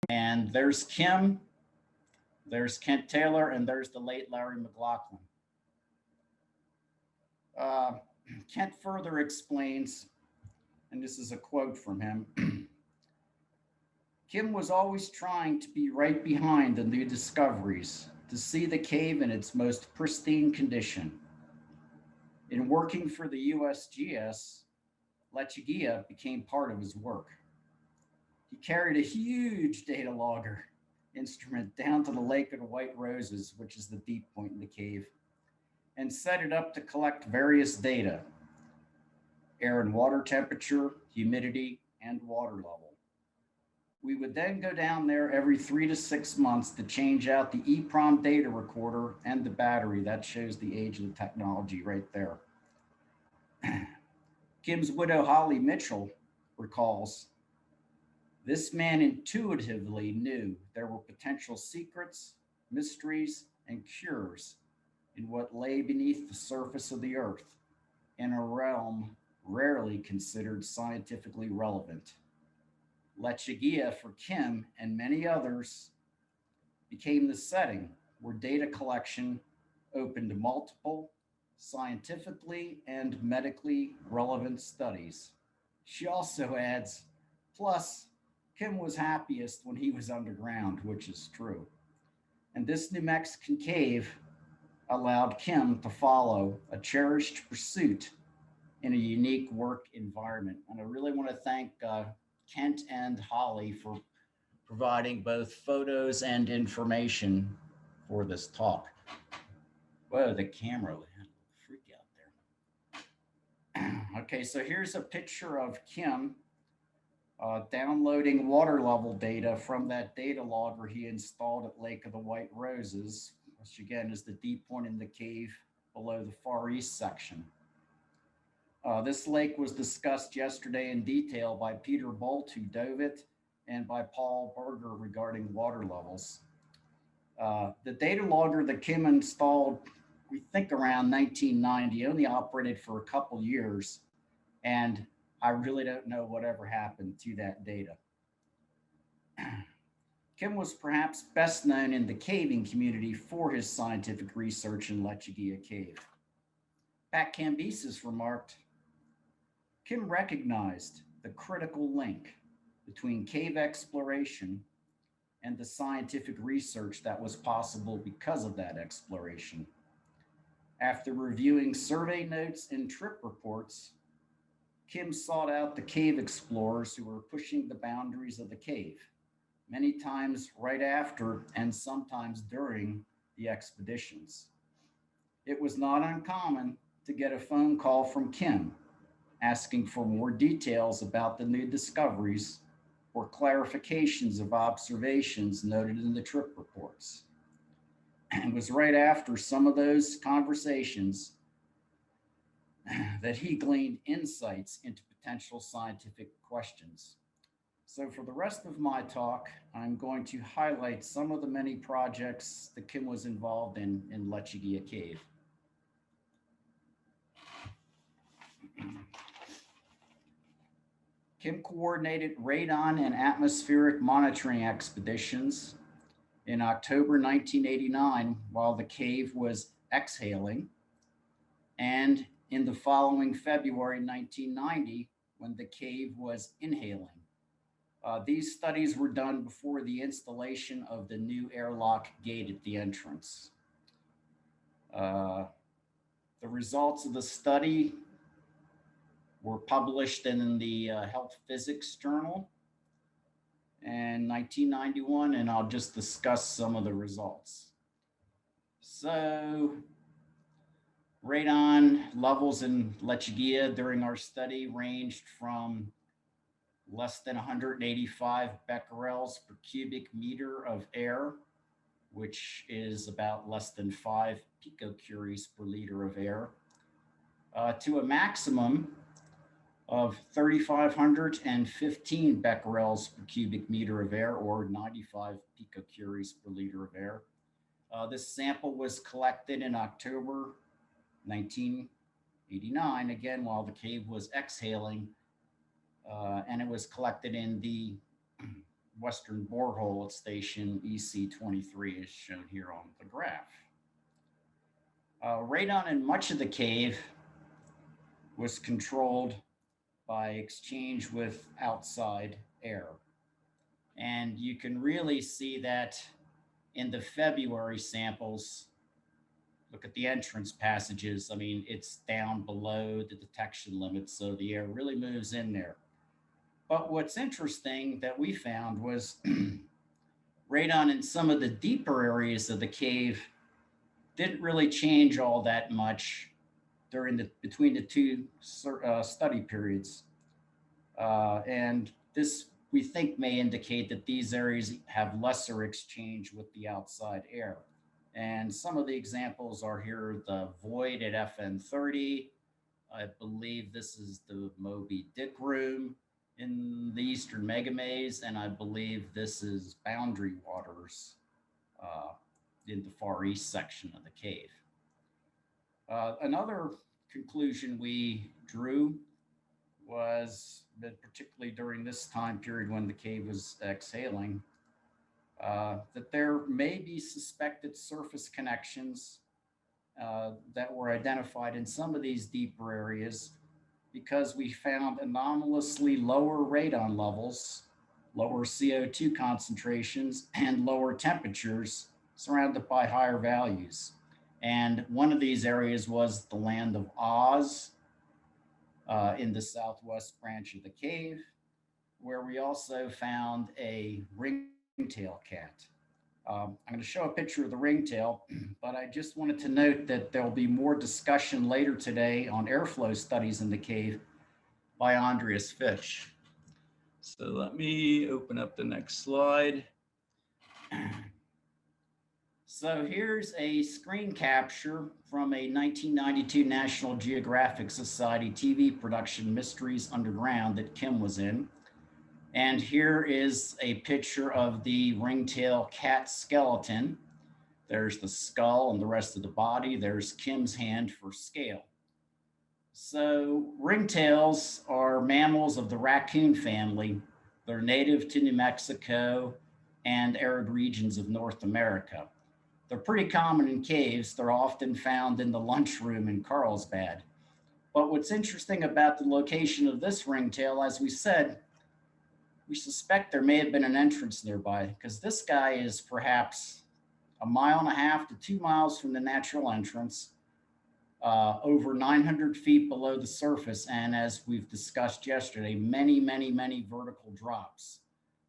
And there's Kim, there's Kent Taylor, and there's the late Larry McLaughlin. Uh, Kent further explains, and this is a quote from him. Kim was always trying to be right behind the new discoveries, to see the cave in its most pristine condition. In working for the USGS, Lechuguilla became part of his work. He carried a huge data logger instrument down to the Lake of the White Roses, which is the deep point in the cave, and set it up to collect various data: air and water temperature, humidity, and water level. We would then go down there every 3 to 6 months to change out the EEPROM data recorder and the battery. That shows the age of the technology right there. Kim's widow, Holly Mitchell, recalls, this man intuitively knew there were potential secrets, mysteries, and cures in what lay beneath the surface of the earth, in a realm rarely considered scientifically relevant. Lechuguilla for Kim and many others became the setting where data collection opened multiple scientifically and medically relevant studies. She also adds, plus, Kim was happiest when he was underground, which is true. And this New Mexican cave allowed Kim to follow a cherished pursuit in a unique work environment. And I really want to thank Kent and Holly for providing both photos and information for this talk. Whoa, the camera had a freak out there. Okay, so here's a picture of Kim downloading water level data from that data logger he installed at Lake of the White Roses, which again is the deep point in the cave below the far east section. This lake was discussed yesterday in detail by Peter Bolt, who dove it, and by Paul Berger regarding water levels. The data logger that Kim installed, we think around 1990, only operated for a couple years, and I really don't know whatever happened to that data. Kim was perhaps best known in the caving community for his scientific research in Lechuguilla Cave. Pat Cambyses remarked, Kim recognized the critical link between cave exploration and the scientific research that was possible because of that exploration. After reviewing survey notes and trip reports, Kim sought out the cave explorers who were pushing the boundaries of the cave, many times right after and sometimes during the expeditions. It was not uncommon to get a phone call from Kim asking for more details about the new discoveries or clarifications of observations noted in the trip reports. It was right after some of those conversations that he gleaned insights into potential scientific questions. So, for the rest of my talk, I'm going to highlight some of the many projects that Kim was involved in Lechuguilla Cave. Kim coordinated radon and atmospheric monitoring expeditions in October 1989 while the cave was exhaling, and in the following February 1990 when the cave was inhaling. These studies were done before the installation of the new airlock gate at the entrance. The results of the study were published in the Health Physics Journal in 1991, and I'll just discuss some of the results. So, radon levels in Lechuguilla during our study ranged from less than 185 becquerels per cubic meter of air, which is about less than 5 picocuries per liter of air, to a maximum of 3,515 becquerels per cubic meter of air, or 95 picocuries per liter of air. This sample was collected in October 1989, again, while the cave was exhaling, and it was collected in the western borehole at station EC23 is shown here on the graph. Radon in much of the cave was controlled by exchange with outside air. And you can really see that in the February samples. Look at the entrance passages. I mean, it's down below the detection limit, so the air really moves in there. But what's interesting that we found was radon in some of the deeper areas of the cave didn't really change all that much between the two study periods. And this, we think, may indicate that these areas have lesser exchange with the outside air. And some of the examples are here, the void at FN30. I believe this is the Moby Dick room in the Eastern Megamaze, and I believe this is Boundary Waters in the Far East section of the cave. Another conclusion we drew was that particularly during this time period when the cave was exhaling, that there may be suspected surface connections that were identified in some of these deeper areas because we found anomalously lower radon levels, lower CO2 concentrations, and lower temperatures surrounded by higher values. And one of these areas was the land of Oz in the southwest branch of the cave, where we also found a ringtail cat. I'm going to show a picture of the ringtail, but I just wanted to note that there'll be more discussion later today on airflow studies in the cave by Andreas Fish. So let me open up the next slide. So here's a screen capture from a 1992 National Geographic Society TV production, Mysteries Underground, that Kim was in. And here is a picture of the ringtail cat skeleton. There's the skull and the rest of the body. There's Kim's hand for scale. So ringtails are mammals of the raccoon family. They're native to New Mexico and arid regions of North America. They're pretty common in caves. They're often found in the lunchroom in Carlsbad. But what's interesting about the location of this ringtail, as we said, we suspect there may have been an entrance nearby because this guy is perhaps 1.5 miles to 2 miles from the natural entrance, over 900 feet below the surface. And as we've discussed yesterday, many, many, many vertical drops.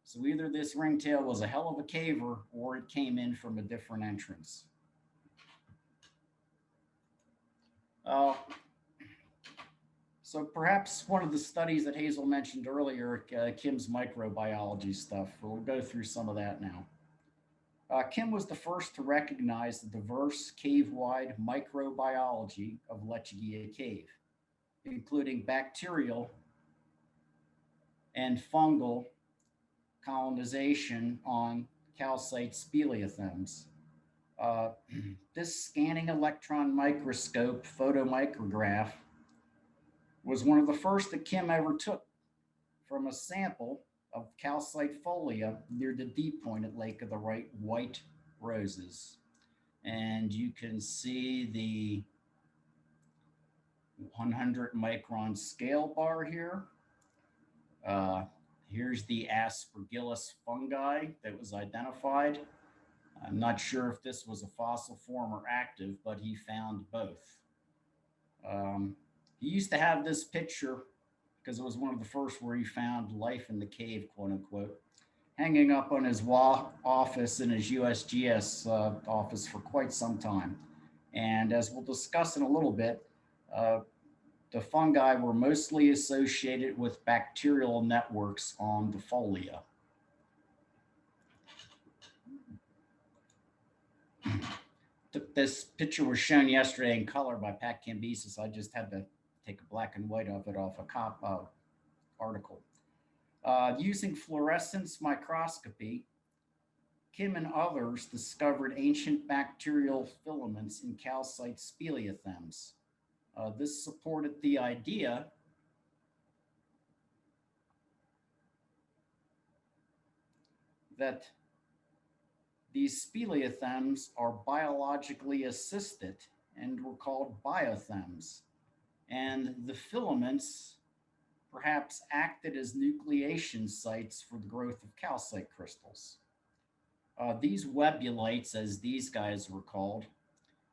So either this ringtail was a hell of a caver or it came in from a different entrance. So perhaps one of the studies that Hazel mentioned earlier, Kim's microbiology stuff, we'll go through some of that now. Kim was the first to recognize the diverse cave-wide microbiology of Lechuguilla Cave, including bacterial and fungal colonization on calcite speleothems. This scanning electron microscope photomicrograph was one of the first that Kim ever took from a sample of calcite folia near the deep point at Lake of the White Roses. And you can see the 100 micron scale bar here. Here's the Aspergillus fungi that was identified. I'm not sure if this was a fossil form or active, but he found both. He used to have this picture because it was one of the first where he found life in the cave, quote unquote, hanging up on his office in his USGS office for quite some time. And as we'll discuss in a little bit, the fungi were mostly associated with bacterial networks on the folia. This picture was shown yesterday in color by Pat Cambyses. I just had to take a black and white of it off a article. Using fluorescence microscopy, Kim and others discovered ancient bacterial filaments in calcite speleothems. This supported the idea that these speleothems are biologically assisted and were called biothems. And the filaments perhaps acted as nucleation sites for the growth of calcite crystals. These webulites, as these guys were called,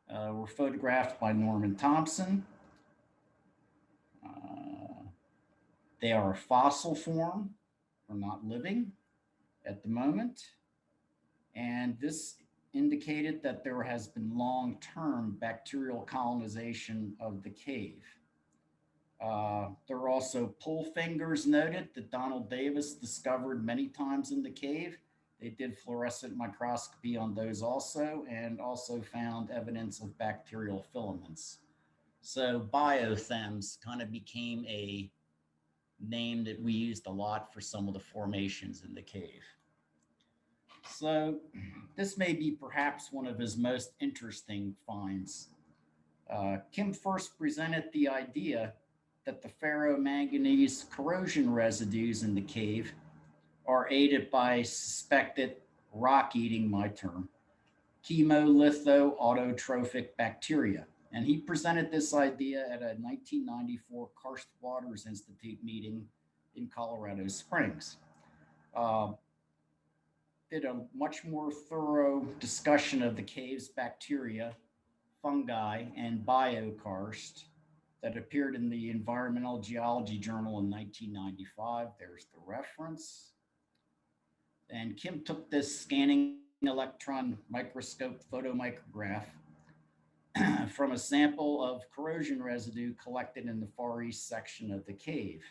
were photographed by Norman Thompson. Uh, they are a fossil form, or not living at the moment. And this indicated that there has been long-term bacterial colonization of the cave. There are also pull fingers noted that Donald Davis discovered many times in the cave. They did fluorescent microscopy on those also, and also found evidence of bacterial filaments. So biothems kind of became a name that we used a lot for some of the formations in the cave. So this may be perhaps one of his most interesting finds. Kim first presented the idea that the ferromanganese corrosion residues in the cave are aided by suspected rock-eating, my term, chemolitho-autotrophic bacteria. And he presented this idea at a 1994 Karst Waters Institute meeting in Colorado Springs. Did a much more thorough discussion of the cave's bacteria, fungi, and biokarst that appeared in the Environmental Geology Journal in 1995. There's the reference. And Kim took this scanning electron microscope photomicrograph from a sample of corrosion residue collected in the far east section of the cave.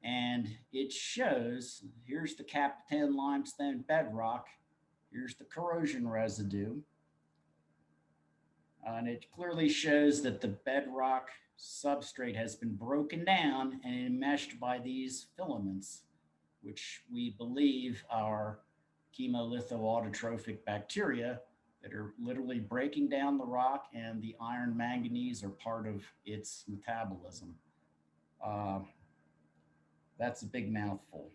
And it shows, here's the Capitan limestone bedrock, here's the corrosion residue, and it clearly shows that the bedrock substrate has been broken down and enmeshed by these filaments, which we believe are chemolitho-autotrophic bacteria that are literally breaking down the rock, and the iron manganese are part of its metabolism. That's a big mouthful.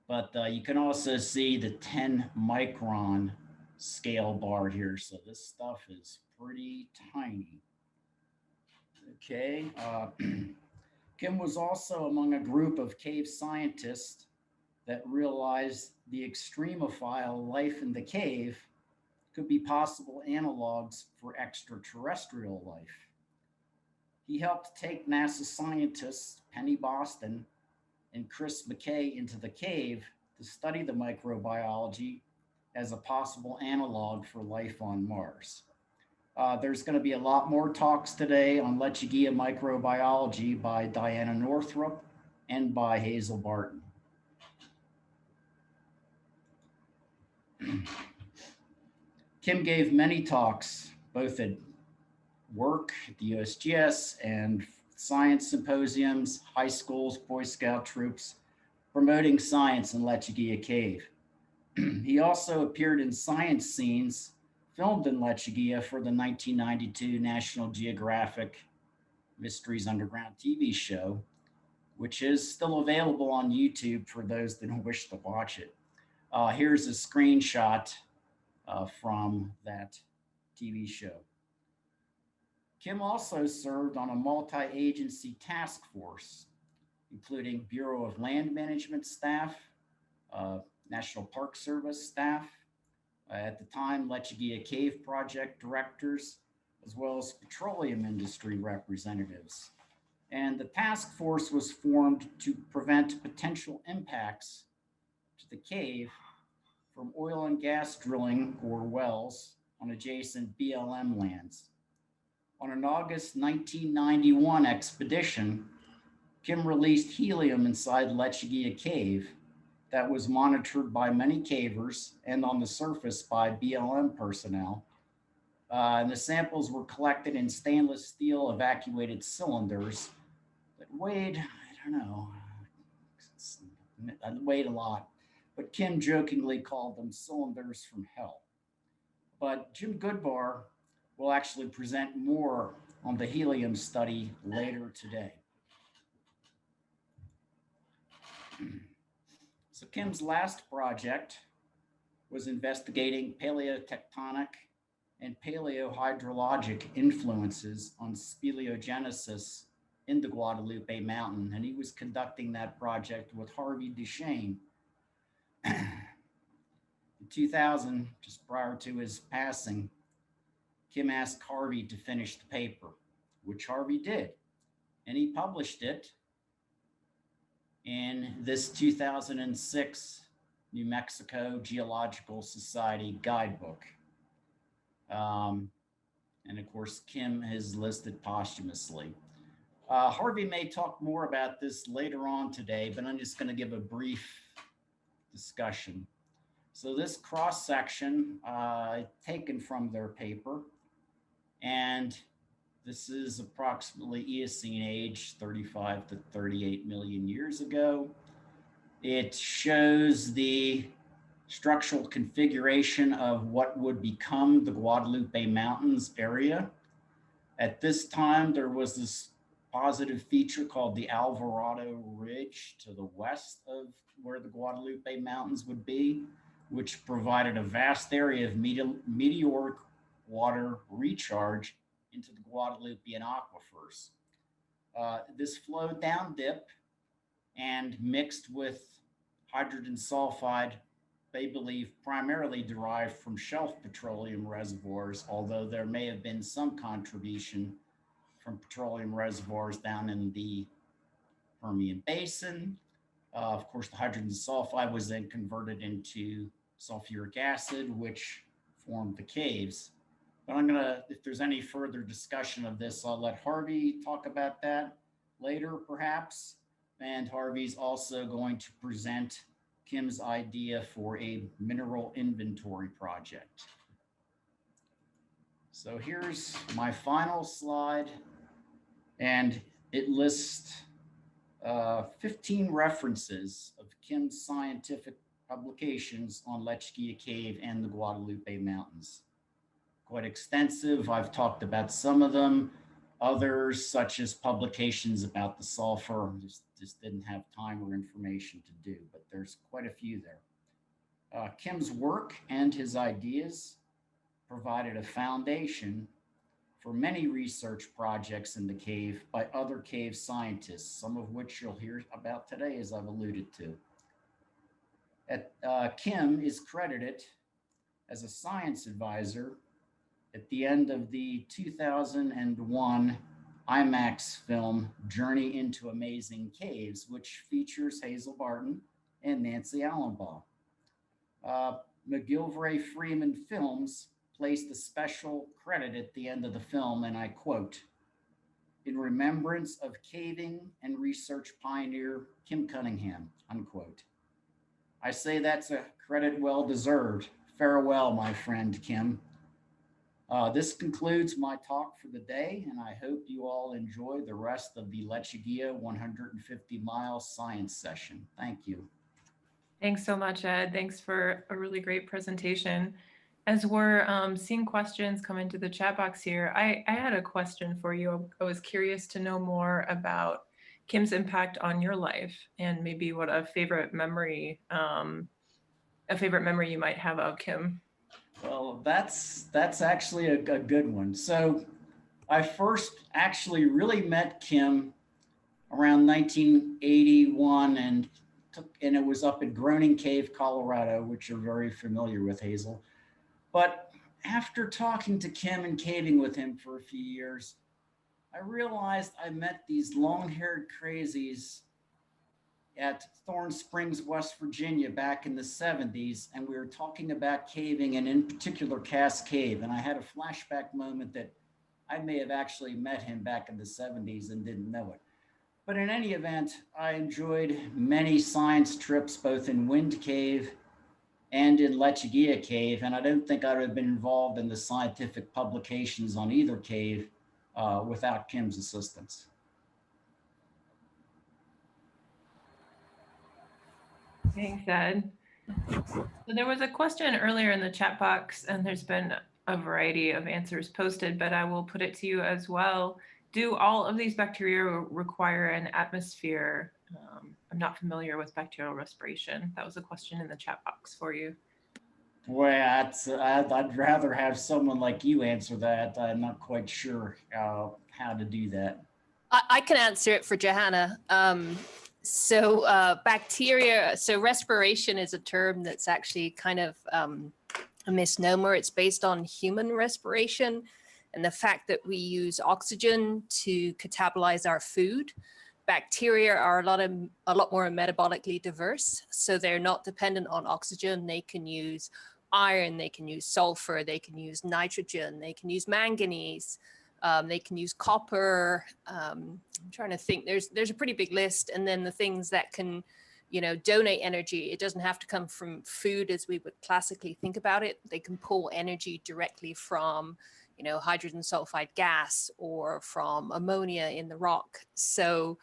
But you can also see the 10 micron scale bar here. So this stuff is pretty tiny. Okay. Kim was also among a group of cave scientists that realized the extremophile life in the cave could be possible analogs for extraterrestrial life. He helped take NASA scientists Penny Boston and Chris McKay into the cave to study the microbiology as a possible analog for life on Mars. There's going to be a lot more talks today on Lechuguilla microbiology by Diana Northrup and by Hazel Barton. Kim gave many talks, both at work at the USGS and science symposiums, high schools, Boy Scout troops, promoting science in Lechuguilla Cave. He also appeared in science scenes filmed in Lechuguilla for the 1992 National Geographic Mysteries Underground TV show, which is still available on YouTube for those that wish to watch it. Here's a screenshot from that TV show. Kim also served on a multi-agency task force, including Bureau of Land Management staff, National Park Service staff, at the time, Lechuguilla Cave project directors, as well as petroleum industry representatives. And the task force was formed to prevent potential impacts to the cave from oil and gas drilling or wells on adjacent BLM lands. On an August 1991 expedition, Kim released helium inside Lechuguilla Cave that was monitored by many cavers and on the surface by BLM personnel. And the samples were collected in stainless steel evacuated cylinders that weighed, I don't know, weighed a lot. But Kim jokingly called them cylinders from hell. But Jim Goodbar will actually present more on the helium study later today. So Kim's last project was investigating paleotectonic and paleohydrologic influences on speleogenesis in the Guadalupe Mountain, and he was conducting that project with Harvey Duchesne. In 2000, just prior to his passing, Kim asked Harvey to finish the paper, which Harvey did, and he published it in this 2006 New Mexico Geological Society guidebook. And of course, Kim is listed posthumously. Harvey may talk more about this later on today, but I'm just going to give a brief discussion. So this cross section taken from their paper, and this is approximately Eocene age, 35 to 38 million years ago. It shows the structural configuration of what would become the Guadalupe Mountains area. At this time, there was this positive feature called the Alvarado Ridge to the west of where the Guadalupe Mountains would be, which provided a vast area of meteoric water recharge into the Guadalupean aquifers. This flowed down dip and mixed with hydrogen sulfide, they believe primarily derived from shelf petroleum reservoirs, although there may have been some contribution from petroleum reservoirs down in the Permian Basin. Of course, the hydrogen sulfide was then converted into sulfuric acid, which formed the caves. But if there's any further discussion of this, I'll let Harvey talk about that later, perhaps. And Harvey's also going to present Kim's idea for a mineral inventory project. So here's my final slide, and it lists 15 references of Kim's scientific publications on Lechuguilla Cave and the Guadalupe Mountains. Quite extensive. I've talked about some of them. Others, such as publications about the sulfur, just didn't have time or information to do, but there's quite a few there. Kim's work and his ideas provided a foundation for many research projects in the cave by other cave scientists, some of which you'll hear about today, as I've alluded to. Kim is credited as a science advisor at the end of the 2001 IMAX film, Journey into Amazing Caves, which features Hazel Barton and Nancy Allenbaugh. McGilvray Freeman Films placed a special credit at the end of the film, and I quote, "In remembrance of caving and research pioneer Kim Cunningham," unquote. I say that's a credit well deserved. Farewell, my friend Kim. This concludes my talk for the day, and I hope you all enjoy the rest of the Lechuguilla 150-mile science session. Thank you. Thanks so much, Ed. Thanks for a really great presentation. As we're seeing questions come into the chat box here, I had a question for you. I was curious to know more about Kim's impact on your life and maybe what a favorite memory you might have of Kim. Well, that's actually a good one. So I first actually really met Kim around 1981, and it was up at Groening Cave, Colorado, which you're very familiar with, Hazel. But after talking to Kim and caving with him for a few years, I realized I met these long-haired crazies at Thorn Springs, West Virginia back in the 70s, and we were talking about caving, and in particular Cass Cave. And I had a flashback moment that I may have actually met him back in the 70s and didn't know it. But in any event, I enjoyed many science trips, both in Wind Cave and in Lechuguilla Cave, and I don't think I would have been involved in the scientific publications on either cave without Kim's assistance. Thanks, Ed. So there was a question earlier in the chat box, and there's been a variety of answers posted, but I will put it to you as well. Do all of these bacteria require an atmosphere not familiar with bacterial respiration. That was a question in the chat box for you. Boy, I'd rather have someone like you answer that. I'm not quite sure how to do that. I can answer it for Johanna. Bacteria, so respiration is a term that's actually kind of a misnomer. It's based on human respiration and the fact that we use oxygen to catabolize our food. Bacteria are a lot more metabolically diverse, so they're not dependent on oxygen. They can use iron, they can use sulfur, they can use nitrogen, they can use manganese, they can use copper. I'm trying to think. There's a pretty big list, and then the things that can, donate energy. It doesn't have to come from food as we would classically think about it. They can pull energy directly from, hydrogen sulfide gas or from ammonia in the rock. So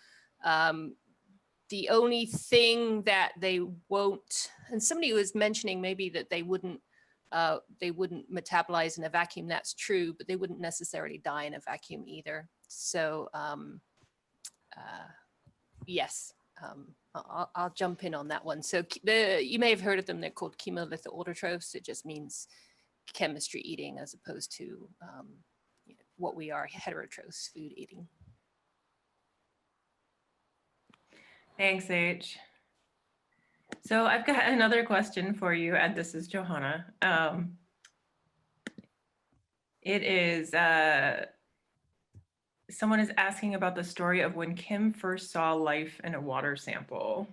the only thing that they won't, and somebody was mentioning maybe that they wouldn't metabolize in a vacuum. That's true, but they wouldn't necessarily die in a vacuum either. So yes, I'll jump in on that one. So you may have heard of them. They're called chemolithoautotrophs. It just means chemistry eating as opposed to what we are, heterotrophs, food eating. Thanks, H. So I've got another question for you, and this is Johanna. It is, someone is asking about the story of when Kim first saw life in a water sample.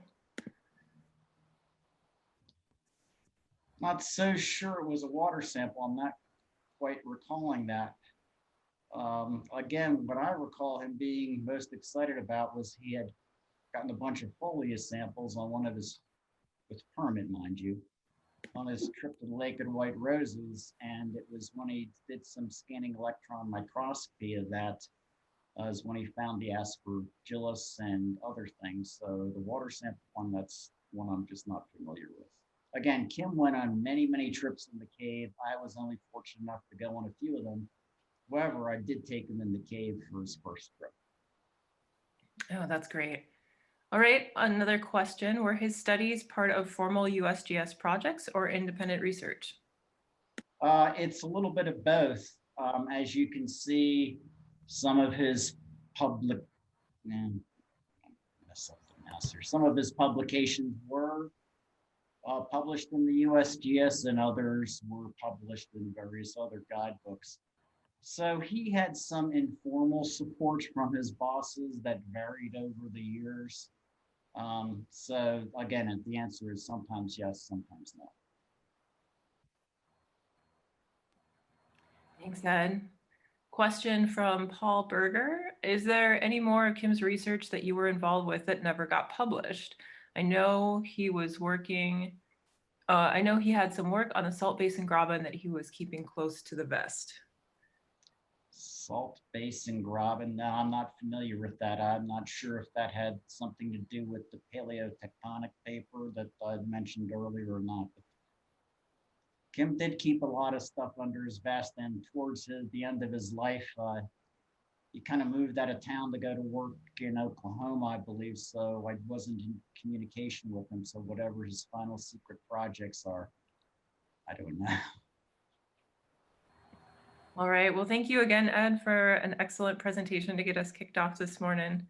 Not so sure it was a water sample. I'm not quite recalling that. Again, what I recall him being most excited about was he had gotten a bunch of foliage samples on one of his, with permit, mind you, on his trip to the Lake of White Roses. And it was when he did some scanning electron microscopy of that, is when he found the aspergillus and other things. So the water sample one, that's one I'm just not familiar with. Again, Kim went on many, many trips in the cave. I was only fortunate enough to go on a few of them. However, I did take him in the cave for his first trip. Oh, that's great. All right, another question. Were his studies part of formal USGS projects or independent research? It's a little bit of both. As you can see, some of his some of his publications were published in the USGS, and others were published in various other guidebooks. So he had some informal support from his bosses that varied over the years. So again, the answer is sometimes yes, sometimes no. Thanks, Ed. Question from Paul Berger. Is there any more of Kim's research that you were involved with that never got published? I know he was working, I know he had some work on the salt basin graben that he was keeping close to the vest. Salt basin graben, no, I'm not familiar with that. I'm not sure if that had something to do with the paleotectonic paper that I mentioned earlier or not. But Kim did keep a lot of stuff under his vest, and towards the end of his life, he kind of moved out of town to go to work in Oklahoma, I believe. So I wasn't in communication with him. So whatever his final secret projects are, I don't know. All right, well, thank you again, Ed, for an excellent presentation to get us kicked off this morning.